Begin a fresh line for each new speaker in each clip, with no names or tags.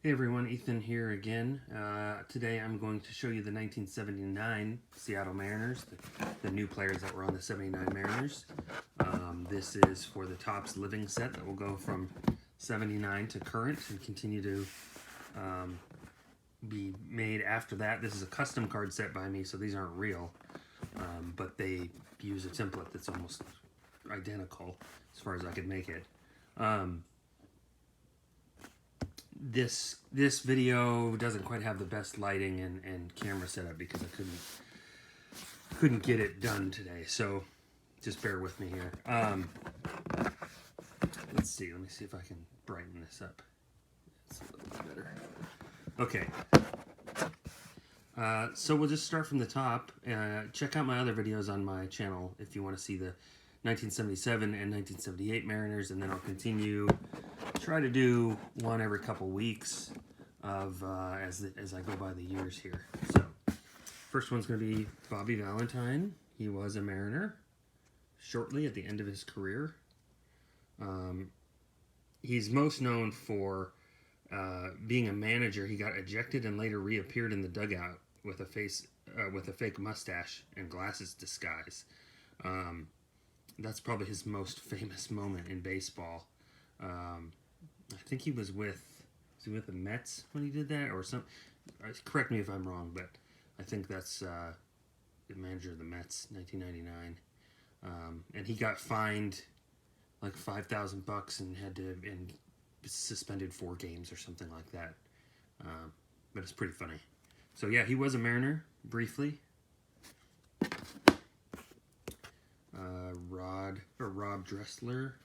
Hey everyone, Ethan here again. Today I'm going to show you the 1979 Seattle Mariners, the new players that were on the 79 Mariners. This is for the Topps Living set that will go from 79 to current and continue to be made after that. This is a custom card set by me, so these aren't real, but they use a template that's almost identical as far as I could make it. This video doesn't quite have the best lighting and camera setup because I couldn't get it done today, so just bear with me here. Let's see, let me see if I can brighten this up. It's a little bit better. Okay, so we'll just start from the top. Check out my other videos on my channel if you want to see the 1977 and 1978 Mariners, and then I'll continue try to do one every couple weeks of as I go by the years here. So first one's going to be Bobby Valentine. He was a Mariner shortly at the end of his career. He's most known for being a manager. He got ejected and later reappeared in the dugout with a fake mustache and glasses disguise. That's probably his most famous moment in baseball. I think he was with the Mets when he did that, or some. Correct me if I'm wrong, but I think that's the manager of the Mets, 1999, and he got fined like $5,000 and had to suspended 4 games or something like that. But it's pretty funny. So yeah, he was a Mariner briefly. Rob Dressler,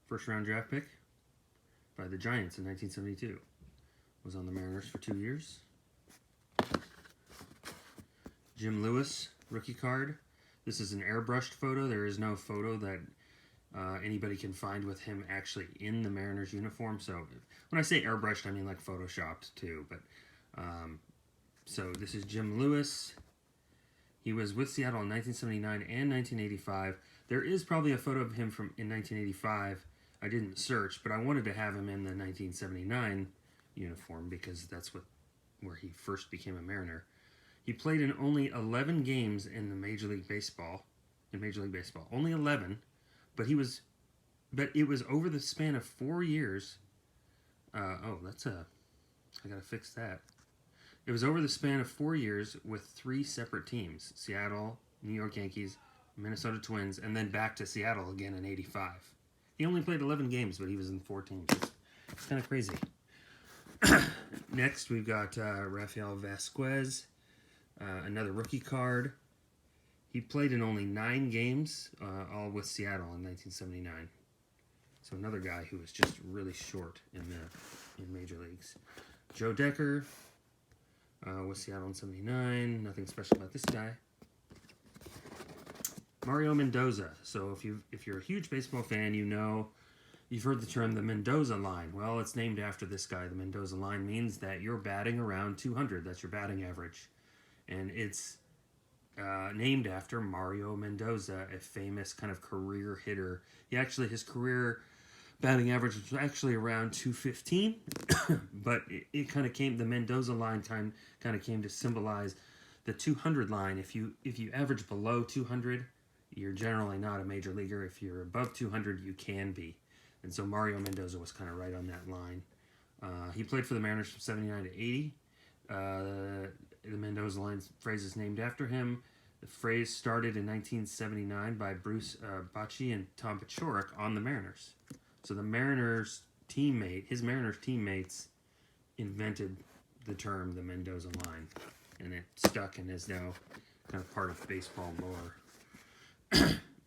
first round draft pick by the Giants in 1972. Was on the Mariners for 2 years. Jim Lewis, rookie card. This is an airbrushed photo. There is no photo that anybody can find with him actually in the Mariners uniform. So when I say airbrushed, I mean like photoshopped too. But so this is Jim Lewis. He was with Seattle in 1979 and 1985. There is probably a photo of him in 1985. I didn't search, but I wanted to have him in the 1979 uniform because that's where he first became a Mariner. He played in only 11 games in the Major League Baseball. Only 11, but it was over the span of 4 years. I gotta fix that. It was over the span of 4 years with 3 separate teams: Seattle, New York Yankees, Minnesota Twins, and then back to Seattle again in '85. He only played 11 games, but he was in 4 teams. It's kind of crazy. Next, we've got Rafael Vasquez, another rookie card. He played in only 9 games, all with Seattle in 1979. So another guy who was just really short in major leagues. Joe Decker, with Seattle in 79. Nothing special about this guy. Mario Mendoza. So if you're a huge baseball fan, you've heard the term the Mendoza line. Well, it's named after this guy. The Mendoza line means that you're batting around 200. That's your batting average. And it's named after Mario Mendoza, a famous kind of career hitter. His career batting average was actually around 215, but it kind of the Mendoza line kind of came to symbolize the 200 line. If you average below 200, you're generally not a major leaguer. If you're above 200, you can be. And so Mario Mendoza was kind of right on that line. He played for the Mariners from 79 to 80. The Mendoza line phrase is named after him. The phrase started in 1979 by Bruce Bochy and Tom Paciorek on the Mariners. So his Mariners teammates invented the term the Mendoza line, and it stuck and is now kind of part of baseball lore.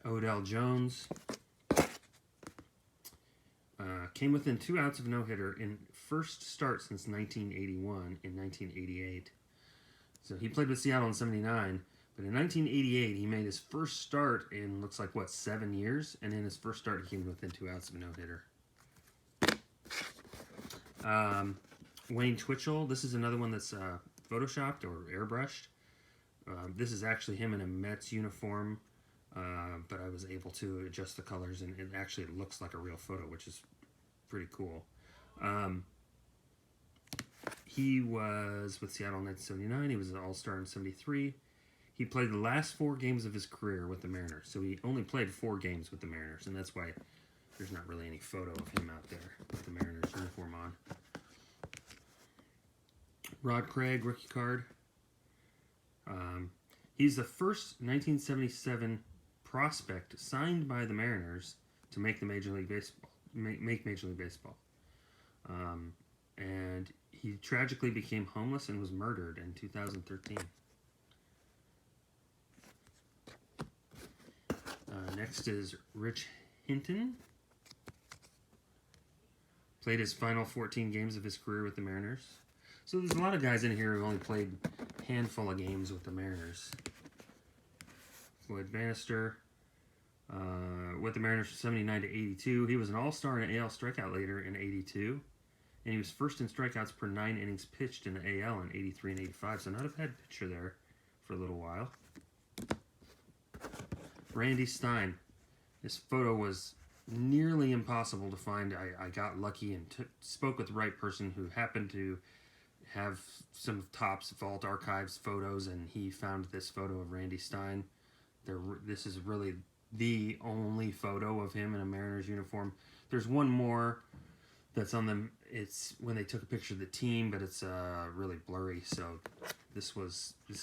Odell Jones came within 2 outs of no-hitter in first start since 1981 in 1988. So he played with Seattle in 79, but in 1988 he made his first start in 7 years, and in his first start he came within 2 outs of a no-hitter. Wayne Twitchell, this is another one that's photoshopped or airbrushed. This is actually him in a Mets uniform, but I was able to adjust the colors, and it actually looks like a real photo, which is pretty cool. He was with Seattle in 1979. He was an All-Star in 73. He played the last 4 games of his career with the Mariners. So he only played 4 games with the Mariners, and that's why there's not really any photo of him out there with the Mariners uniform on. Rod Craig, rookie card. He's the first 1977 prospect signed by the Mariners to make the Major League Baseball. Make Major League Baseball. And he tragically became homeless and was murdered in 2013. Next is Rich Hinton. Played his final 14 games of his career with the Mariners. So there's a lot of guys in here who only played a handful of games with the Mariners. Floyd Bannister, with the Mariners from 79 to 82. He was an All-Star and AL strikeout leader in 82. And he was first in strikeouts per 9 innings pitched in the AL in 83 and 85. So not a bad pitcher there for a little while. Randy Stein. This photo was nearly impossible to find. I got lucky and spoke with the right person who happened to have some of Topps Vault Archives photos, and he found this photo of Randy Stein. This is really the only photo of him in a Mariners uniform. There's one more that's on them. It's when they took a picture of the team, but it's really blurry. So this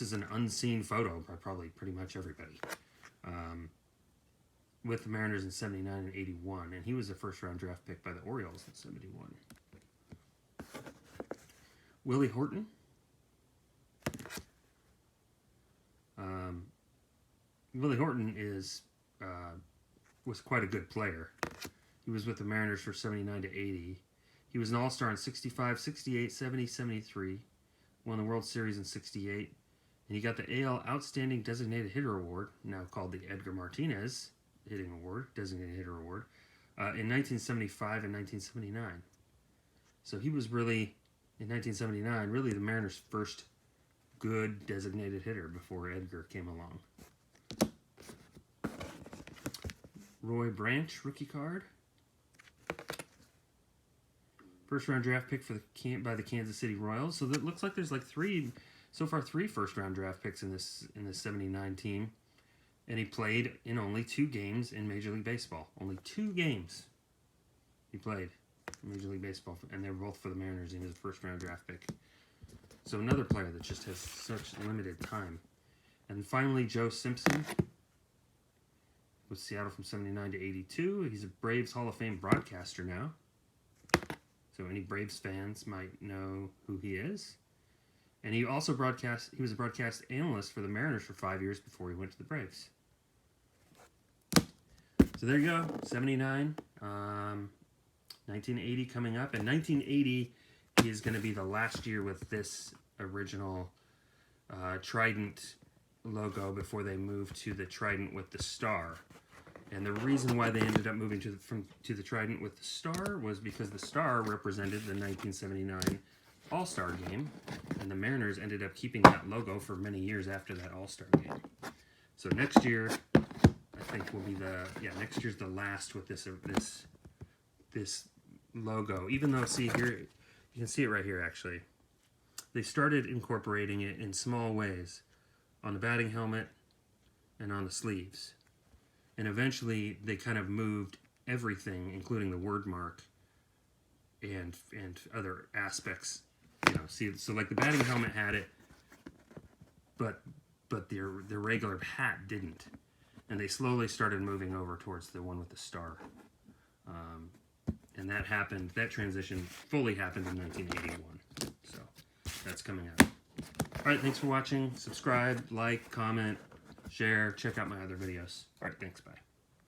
is an unseen photo by probably pretty much everybody. With the Mariners in 79 and 81, and he was a first-round draft pick by the Orioles in 71. Willie Horton. Willie Horton was quite a good player. He was with the Mariners for 79 to 80. He was an All-Star in 65, 68, 70, 73. Won the World Series in 68. And he got the AL Outstanding Designated Hitter Award, now called the Edgar Martinez Hitting Award, Designated Hitter Award, in 1975 and 1979. So he was really, in 1979, really the Mariners' first good designated hitter before Edgar came along. Roy Branch, rookie card. First round draft pick by the Kansas City Royals. So that looks like there's like three first round draft picks in this 79 team. And he played in only 2 games in Major League Baseball. Only 2 games he played in Major League Baseball, and they were both for the Mariners. He was a first round draft pick. So another player that just has such limited time. And finally, Joe Simpson with Seattle from 79 to 82. He's a Braves Hall of Fame broadcaster now. So any Braves fans might know who he is. And he also he was a broadcast analyst for the Mariners for 5 years before he went to the Braves. So there you go, 79, 1980 coming up. And 1980 is going to be the last year with this original Trident logo before they moved to the Trident with the star. And the reason why they ended up moving to the Trident with the star was because the star represented the 1979 All-Star game, and the Mariners ended up keeping that logo for many years after that All-Star game. So next year, I think will be next year's the last with this logo. Even though, see here, you can see it right here actually. They started incorporating it in small ways on the batting helmet and on the sleeves. And eventually they kind of moved everything, including the word mark and other aspects. So like the batting helmet had it, but their regular hat didn't. And they slowly started moving over towards the one with the star. And that transition fully happened in 1981. So that's coming out. All right, thanks for watching. Subscribe, like, comment, share, check out my other videos. All right, thanks, bye.